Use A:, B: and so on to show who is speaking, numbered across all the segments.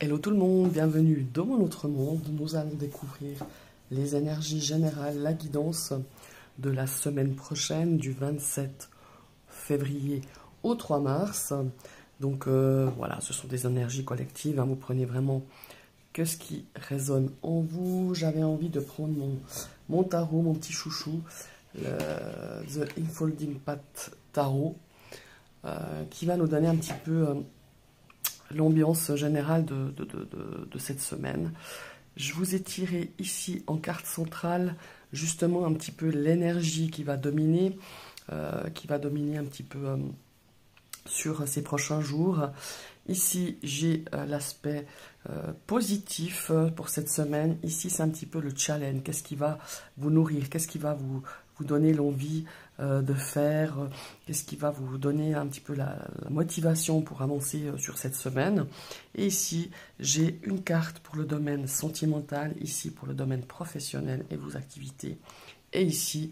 A: Hello tout le monde, bienvenue dans mon autre monde. Nous allons découvrir les énergies générales, la guidance de la semaine prochaine du 27 février au 3 mars. Donc voilà, ce sont des énergies collectives, hein. Vous prenez vraiment que ce qui résonne en vous. J'avais envie de prendre mon tarot, mon petit chouchou, The Unfolding Path Tarot, qui va nous donner un petit peu l'ambiance générale de cette semaine. Je vous ai tiré ici en carte centrale justement un petit peu l'énergie qui va dominer un petit peu sur ces prochains jours. Ici, j'ai l'aspect positif pour cette semaine. Ici, c'est un petit peu le challenge. Qu'est-ce qui va vous nourrir? Qu'est-ce qui va vous donner l'envie de faire? Qu'est-ce qui va vous donner un petit peu la motivation pour avancer sur cette semaine? Et ici, j'ai une carte pour le domaine sentimental, ici pour le domaine professionnel et vos activités, et ici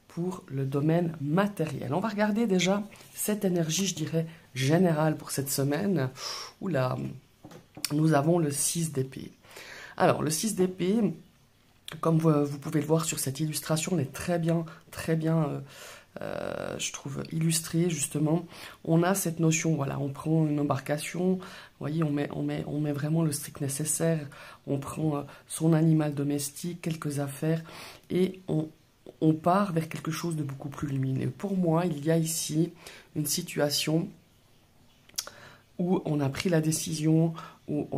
A: pour le domaine matériel. On va regarder déjà cette énergie, je dirais, générale pour cette semaine. Oula, nous avons le 6 d'épée. Alors, le 6 d'épée, comme vous pouvez le voir sur cette illustration, on est très bien, je trouve, illustré, justement. On a cette notion, voilà, on prend une embarcation, vous voyez, on met vraiment le strict nécessaire, on prend son animal domestique, quelques affaires, et on part vers quelque chose de beaucoup plus lumineux. Pour moi, il y a ici une situation où on a pris la décision, où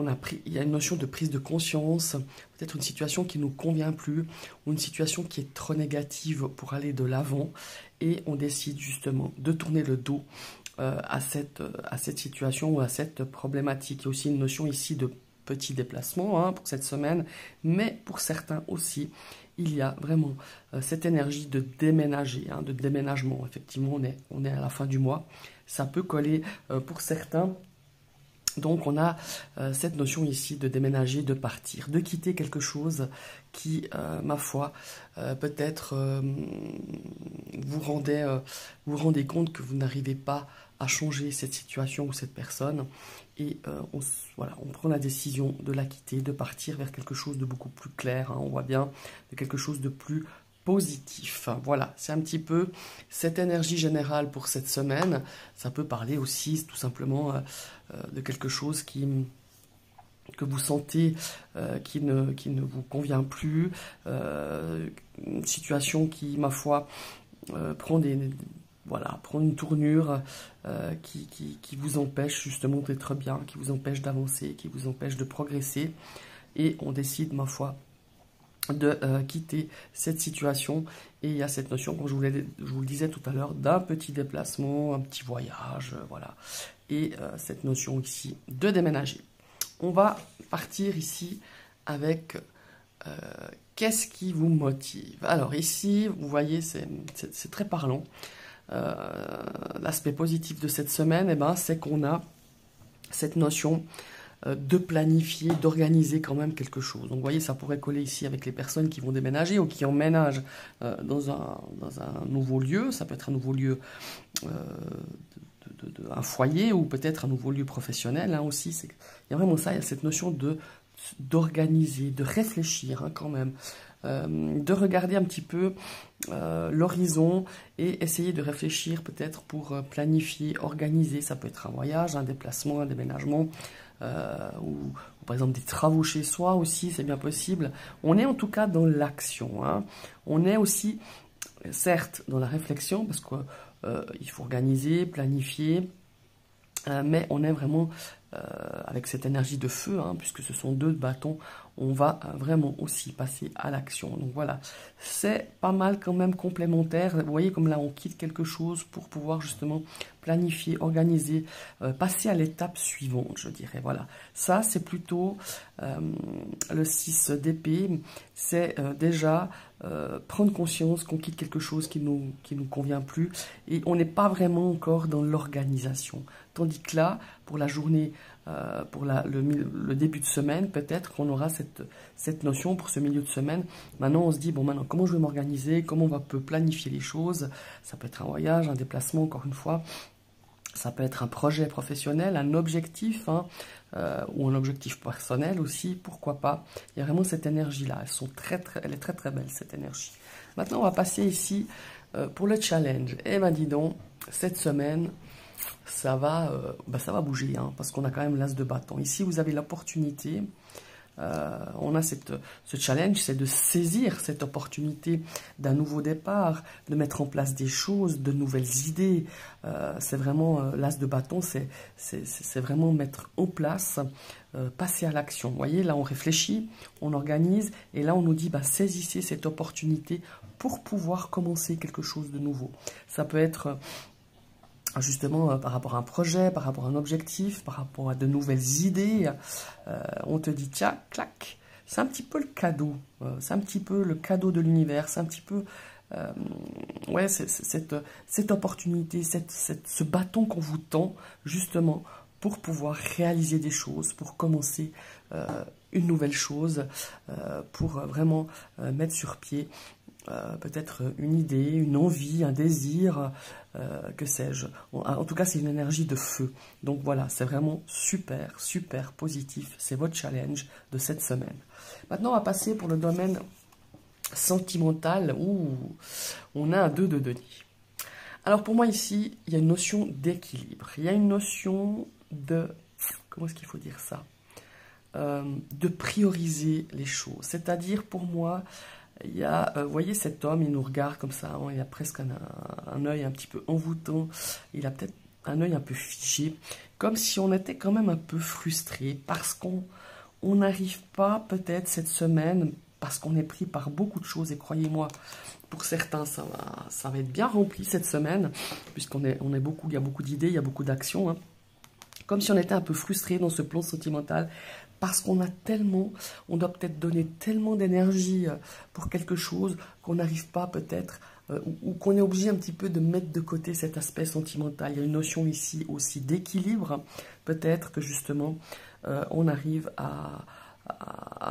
A: il y a une notion de prise de conscience, peut-être une situation qui ne nous convient plus, ou une situation qui est trop négative pour aller de l'avant, et on décide justement de tourner le dos à cette situation ou à cette problématique. Il y a aussi une notion ici de petit déplacement, hein, pour cette semaine, mais pour certains aussi, il y a vraiment cette énergie de déménager, hein, de déménagement. Effectivement, on est à la fin du mois. Ça peut coller pour certains. Donc, on a cette notion ici de déménager, de partir, de quitter quelque chose qui, ma foi, peut-être vous rendez compte que vous n'arrivez pas à changer cette situation ou cette personne. Et on prend la décision de la quitter, de partir vers quelque chose de beaucoup plus clair, hein, on voit bien, de quelque chose de plus positif. Voilà, c'est un petit peu cette énergie générale pour cette semaine. Ça peut parler aussi tout simplement de quelque chose que vous sentez qui ne vous convient plus, une situation qui, ma foi, prend une tournure qui vous empêche justement d'être bien, qui vous empêche d'avancer, qui vous empêche de progresser. Et on décide, ma foi, de quitter cette situation. Et il y a cette notion, comme je vous le disais tout à l'heure, d'un petit déplacement, un petit voyage, voilà. Et cette notion ici de déménager. On va partir ici avec qu'est-ce qui vous motive. Alors ici, vous voyez, c'est très parlant. L'aspect positif de cette semaine, c'est qu'on a cette notion de planifier, d'organiser quand même quelque chose. Donc vous voyez, ça pourrait coller ici avec les personnes qui vont déménager ou qui emménagent dans un nouveau lieu. Ça peut être un nouveau lieu, un foyer, ou peut-être un nouveau lieu professionnel, hein, aussi. Il y a vraiment ça, il y a cette notion d'organiser, de réfléchir, hein, quand même. De regarder un petit peu l'horizon et essayer de réfléchir peut-être pour planifier, organiser. Ça peut être un voyage, un déplacement, un déménagement, ou par exemple des travaux chez soi aussi, c'est bien possible. On est en tout cas dans l'action, hein. On est aussi, certes, dans la réflexion, parce qu'il faut organiser, planifier, mais on est vraiment avec cette énergie de feu, hein, puisque ce sont deux bâtons, on va vraiment aussi passer à l'action. Donc voilà, c'est pas mal quand même complémentaire. Vous voyez comme là on quitte quelque chose pour pouvoir justement planifier, organiser, passer à l'étape suivante, je dirais. Voilà, ça c'est plutôt le 6 d'épée, c'est déjà prendre conscience qu'on quitte quelque chose qui nous convient plus, et on n'est pas vraiment encore dans l'organisation. Tandis que là, pour la journée, pour le début de semaine, peut-être qu'on aura cette notion pour ce milieu de semaine. Maintenant, on se dit, bon, maintenant, comment je vais m'organiser, comment on peut planifier les choses. Ça peut être un voyage, un déplacement, encore une fois. Ça peut être un projet professionnel, un objectif, hein, ou un objectif personnel aussi, pourquoi pas. Il y a vraiment cette énergie-là. Elle est très très belle, cette énergie. Maintenant, on va passer ici pour le challenge. Eh ben dis donc, cette semaine, ça va bouger, hein, parce qu'on a quand même l'as de bâton. Ici, vous avez l'opportunité. On a ce challenge, c'est de saisir cette opportunité d'un nouveau départ, de mettre en place des choses, de nouvelles idées. C'est vraiment l'as de bâton, c'est vraiment mettre en place, passer à l'action. Vous voyez, là on réfléchit, on organise, et là on nous dit saisissez cette opportunité pour pouvoir commencer quelque chose de nouveau. Ça peut être justement par rapport à un projet, par rapport à un objectif, par rapport à de nouvelles idées, on te dit tiens, clac, c'est un petit peu le cadeau, c'est un petit peu le cadeau de l'univers, c'est un petit peu ouais, cette opportunité, ce bâton qu'on vous tend justement pour pouvoir réaliser des choses, pour commencer une nouvelle chose, pour vraiment mettre sur pied peut-être une idée, une envie, un désir, que sais-je. En tout cas, c'est une énergie de feu. Donc voilà, c'est vraiment super, super positif. C'est votre challenge de cette semaine. Maintenant, on va passer pour le domaine sentimental où on a un 2 de denier. Alors pour moi ici, il y a une notion d'équilibre. Il y a une notion de... Comment est-ce qu'il faut dire ça, de prioriser les choses. C'est-à-dire pour moi... Il y a, vous voyez cet homme, il nous regarde comme ça, hein, il a presque un œil un petit peu envoûtant, il a peut-être un œil un peu figé, comme si on était quand même un peu frustré, parce qu'on n'arrive pas peut-être cette semaine, parce qu'on est pris par beaucoup de choses, et croyez-moi, pour certains, ça va être bien rempli cette semaine, puisqu'on est beaucoup, il y a beaucoup d'idées, il y a beaucoup d'actions, hein. Comme si on était un peu frustré dans ce plan sentimental, parce qu'on a tellement, on doit peut-être donner tellement d'énergie pour quelque chose qu'on n'arrive pas peut-être, ou qu'on est obligé un petit peu de mettre de côté cet aspect sentimental. Il y a une notion ici aussi d'équilibre, peut-être que justement on arrive à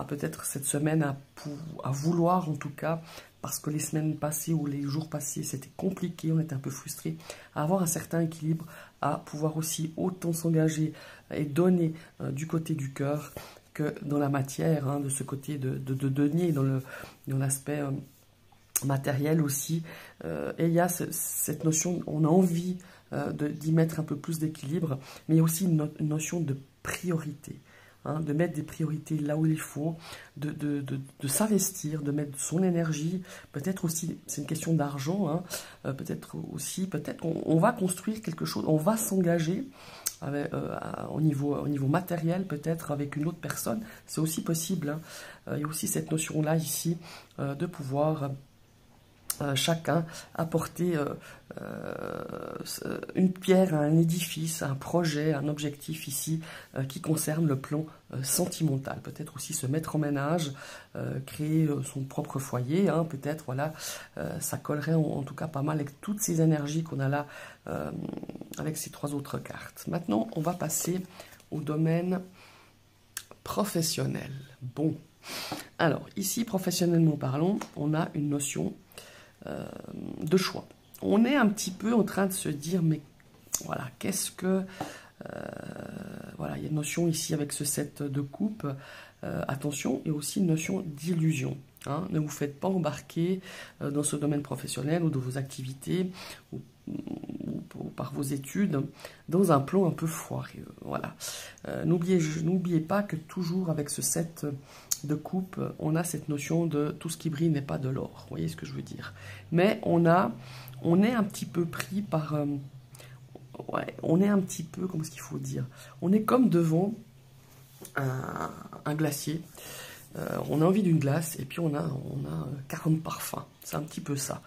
A: peut-être cette semaine à vouloir en tout cas, parce que les semaines passées ou les jours passés c'était compliqué, on était un peu frustré, à avoir un certain équilibre, à pouvoir aussi autant s'engager et donner du côté du cœur que dans la matière, hein, de ce côté de denier, dans l'aspect matériel aussi. Et il y a cette notion, on a envie d'y mettre un peu plus d'équilibre, mais il y a aussi une notion de priorité. Hein, de mettre des priorités là où il faut, de s'investir, de mettre son énergie, peut-être aussi, c'est une question d'argent, hein, peut-être qu'on va construire quelque chose, on va s'engager au niveau matériel, peut-être avec une autre personne, c'est aussi possible, hein. Il y a aussi cette notion-là ici, de pouvoir... chacun apporter une pierre à un édifice, un projet, un objectif ici qui concerne le plan sentimental. Peut-être aussi se mettre en ménage, créer son propre foyer, hein, peut-être, voilà, ça collerait en tout cas pas mal avec toutes ces énergies qu'on a là avec ces 3 autres cartes. Maintenant, on va passer au domaine professionnel. Bon, alors ici, professionnellement parlant, on a une notion de choix. On est un petit peu en train de se dire, mais voilà, qu'est-ce que... voilà, il y a une notion ici avec ce 7 de coupe, attention, et aussi une notion d'illusion. Hein. Ne vous faites pas embarquer dans ce domaine professionnel ou de vos activités ou par vos études dans un plan un peu foireux. Voilà. N'oubliez pas que toujours avec ce 7 de coupe, on a cette notion de tout ce qui brille n'est pas de l'or. Vous voyez ce que je veux dire? Mais on est un petit peu pris par... ouais, on est un petit peu, comment est-ce qu'il faut dire? On est comme devant un glacier. On a envie d'une glace et puis on a 40 parfums. C'est un petit peu ça.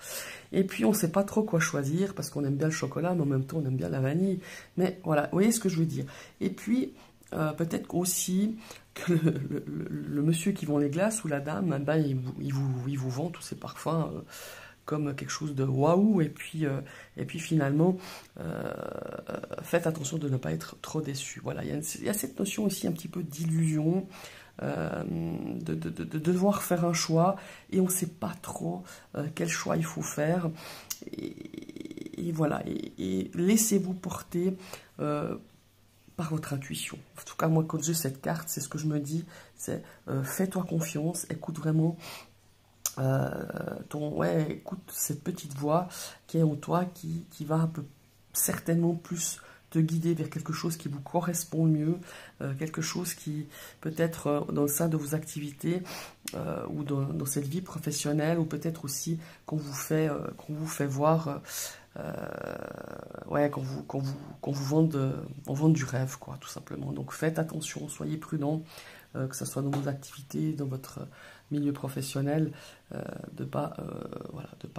A: Et puis on ne sait pas trop quoi choisir parce qu'on aime bien le chocolat, mais en même temps on aime bien la vanille. Mais voilà, vous voyez ce que je veux dire. Et puis peut-être aussi que le monsieur qui vend les glaces ou la dame, ben, il vous vend tous ces parfums comme quelque chose de waouh. Et puis finalement, faites attention de ne pas être trop déçu. Voilà, il y a cette notion aussi un petit peu d'illusion. De devoir faire un choix et on ne sait pas trop quel choix il faut faire et voilà, et laissez-vous porter par votre intuition. En tout cas, moi, quand j'ai cette carte, c'est ce que je me dis, c'est fais-toi confiance, écoute vraiment écoute cette petite voix qui est en toi, qui va un peu certainement plus te guider vers quelque chose qui vous correspond mieux, quelque chose qui peut-être dans le sein de vos activités ou dans cette vie professionnelle, ou peut-être aussi qu'on vous fait voir, qu'on vous vende du rêve, quoi, tout simplement. Donc faites attention, soyez prudents, que ce soit dans vos activités, dans votre milieu professionnel, de pas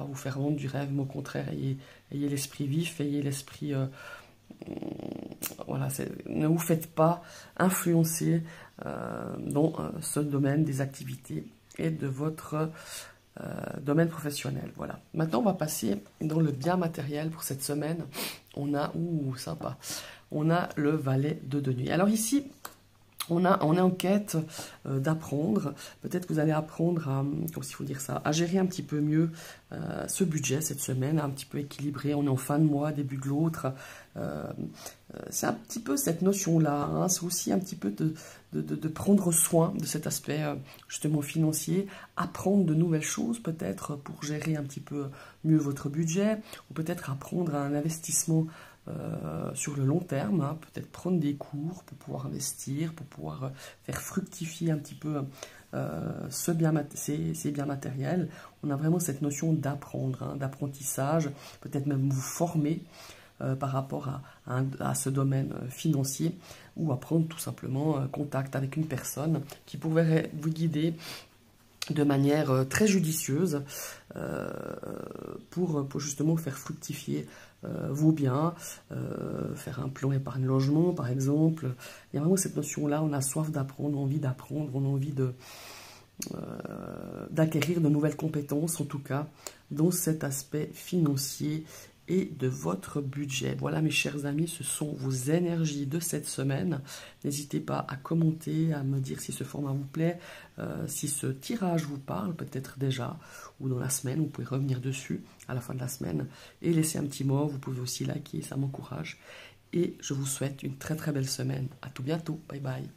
A: vous faire vendre du rêve, mais au contraire, ayez l'esprit vif, ayez l'esprit... ne vous faites pas influencer dans ce domaine des activités et de votre domaine professionnel. Voilà. Maintenant, on va passer dans le bien matériel pour cette semaine. On a, sympa, on a le valet de denier. Alors ici, on est en quête d'apprendre. Peut-être que vous allez apprendre à gérer un petit peu mieux ce budget cette semaine, un petit peu équilibré. On est en fin de mois, début de l'autre. C'est un petit peu cette notion-là. Hein. C'est aussi un petit peu de prendre soin de cet aspect justement financier, apprendre de nouvelles choses peut-être pour gérer un petit peu mieux votre budget, ou peut-être apprendre un investissement sur le long terme, hein, peut-être prendre des cours pour pouvoir investir, pour pouvoir faire fructifier un petit peu ces biens matériels. On a vraiment cette notion d'apprendre, hein, d'apprentissage, peut-être même vous former par rapport à ce domaine financier, ou apprendre tout simplement contact avec une personne qui pourrait vous guider de manière très judicieuse pour justement faire fructifier vos biens, faire un plan épargne logement par exemple. Il y a vraiment cette notion-là, on a soif d'apprendre, on a envie d'apprendre, on a envie d'acquérir de nouvelles compétences, en tout cas, dans cet aspect financier et de votre budget. Voilà mes chers amis, ce sont vos énergies de cette semaine. N'hésitez pas à commenter, à me dire si ce format vous plaît, si ce tirage vous parle peut-être déjà, ou dans la semaine, vous pouvez revenir dessus à la fin de la semaine et laisser un petit mot. Vous pouvez aussi liker, ça m'encourage. Et je vous souhaite une très très belle semaine. À tout bientôt, bye bye.